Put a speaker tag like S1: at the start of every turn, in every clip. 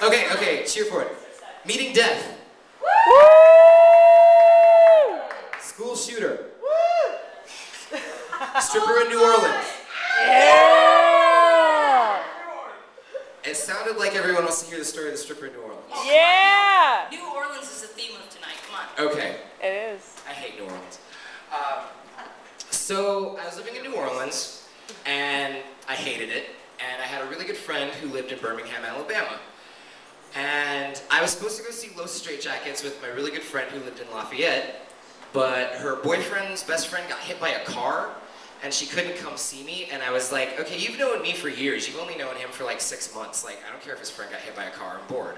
S1: Okay, cheer for it. Meeting death.
S2: Woo!
S1: School shooter. Woo! Stripper in New Orleans.
S2: Yeah!
S1: It sounded like everyone wants to hear the story of the stripper in New Orleans.
S2: Yeah!
S3: New Orleans is the theme of tonight, come on.
S1: Okay.
S2: It is.
S1: I hate New Orleans. So I was living in New Orleans, and I hated it, and I had a really good friend who lived in Birmingham, Alabama. And I was supposed to go see Los Straitjackets with my really good friend who lived in Lafayette, but her boyfriend's best friend got hit by a car, and she couldn't come see me, and I was like, okay, you've known me for years, you've only known him for like 6 months, like, I don't care if his friend got hit by a car, I'm bored.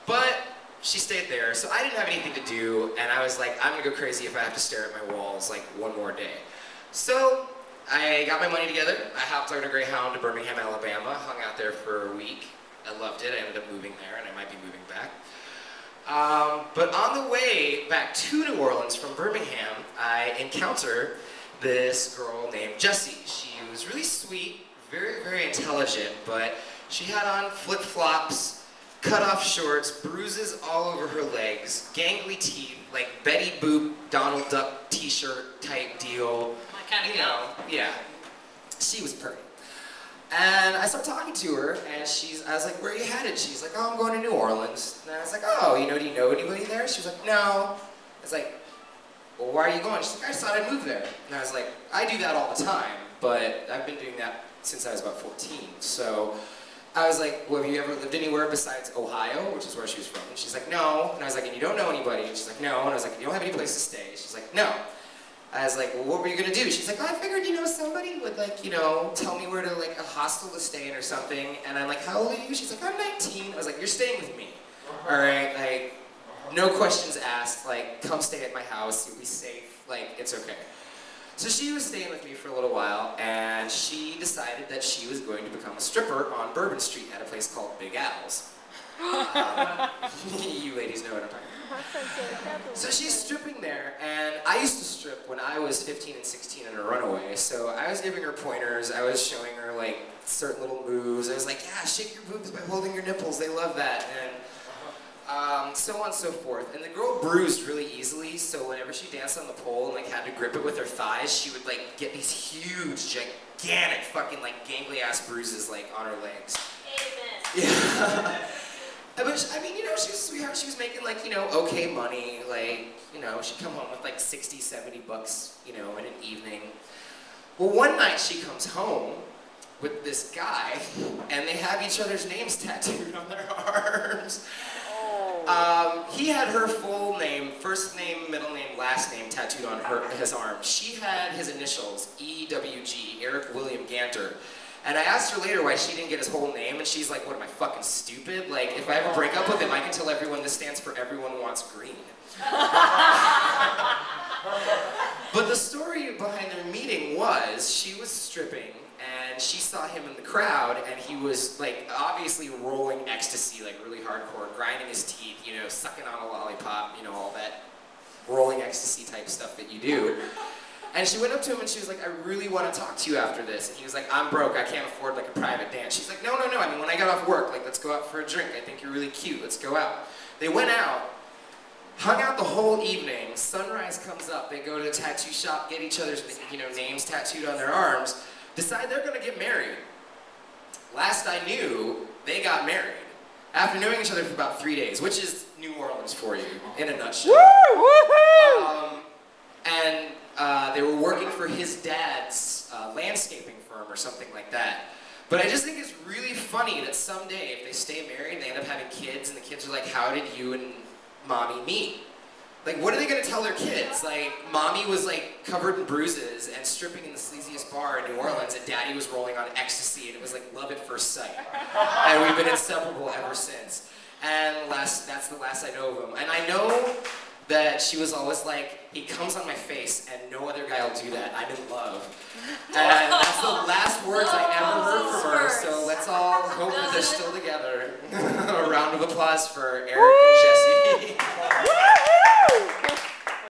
S1: But she stayed there, so I didn't have anything to do, and I was like, I'm gonna go crazy if I have to stare at my walls like one more day. So I got my money together, I hopped on a Greyhound to Birmingham, Alabama, hung out there for a week. I loved it, I ended up moving there, and I might be moving back. But on the way back to New Orleans from Birmingham, I encountered this girl named Jessie. She was really sweet, very, very intelligent, but she had on flip-flops, cut-off shorts, bruises all over her legs, gangly teeth, like Betty Boop, Donald Duck t-shirt type deal.
S3: My kind of girl.
S1: Yeah. She was pretty. And I started talking to her, and I was like, where are you headed? She's like, oh, I'm going to New Orleans. And I was like, oh, do you know anybody there? She was like, no. I was like, well, why are you going? She's like, I just thought I'd move there. And I was like, I do that all the time, but I've been doing that since I was about 14. So I was like, well, have you ever lived anywhere besides Ohio, which is where she was from? And she's like, no. And I was like, and you don't know anybody? And she's like, no. And I was like, you don't have any place to stay? She's like, no. I was like, well, what were you gonna do? She's like, oh, I figured, somebody would tell me where to a hostel to stay in or something. And I'm like, how old are you? She's like, I'm 19. I was like, you're staying with me. All right, no questions asked, come stay at my house, you'll be safe, it's okay. So she was staying with me for a little while, and she decided that she was going to become a stripper on Bourbon Street at a place called Big Al's. You ladies know what I'm talking about. So she's stripping there, and I used to strip when I was 15 and 16 and a runaway, so I was giving her pointers, I was showing her certain little moves, I was like, yeah, shake your boobs by holding your nipples, they love that, and so on and so forth. And the girl bruised really easily, so whenever she danced on the pole and had to grip it with her thighs, she would get these huge, gigantic, fucking gangly ass bruises on her legs.
S3: Amen.
S1: Yeah. But I mean, she was a sweetheart. She was making okay money. She'd come home with 60, 70 bucks, in an evening. Well, one night she comes home with this guy, and they have each other's names tattooed on their arms. He had her full name, first name, middle name, last name tattooed on his arm. She had his initials, EWG, Eric William Ganter. And I asked her later why she didn't get his whole name, and she's like, what, am I fucking stupid? If I ever break up with him, I can tell everyone this stands for everyone wants green. But the story behind their meeting was, she was stripping, and she saw him in the crowd, and he was, obviously rolling ecstasy, really hardcore, grinding his teeth, sucking on a lollipop, all that rolling ecstasy type stuff that you do. And she went up to him and she was like, I really want to talk to you after this. And he was like, I'm broke, I can't afford a private dance. She's like, no, I mean, when I got off work, let's go out for a drink. I think you're really cute, let's go out. They went out, hung out the whole evening, sunrise comes up, they go to the tattoo shop, get each other's names tattooed on their arms, decide they're gonna get married. Last I knew, they got married. After knowing each other for about 3 days, which is New Orleans for you, in a nutshell.
S2: Woo!
S1: And they were working for his dad's landscaping firm or something like that. But I just think it's really funny that someday, if they stay married, they end up having kids, and the kids are like, how did you and mommy meet? What are they gonna tell their kids? Mommy was covered in bruises and stripping in the sleaziest bar in New Orleans, and daddy was rolling on ecstasy, and it was love at first sight. And we've been inseparable ever since. And that's the last I know of him. And I know that she was always he comes on my face, and no other guy will do that. I'm in love. And that's the last words I ever heard from her, so let's all hope that they're still together. A round of applause for Eric and Jesse.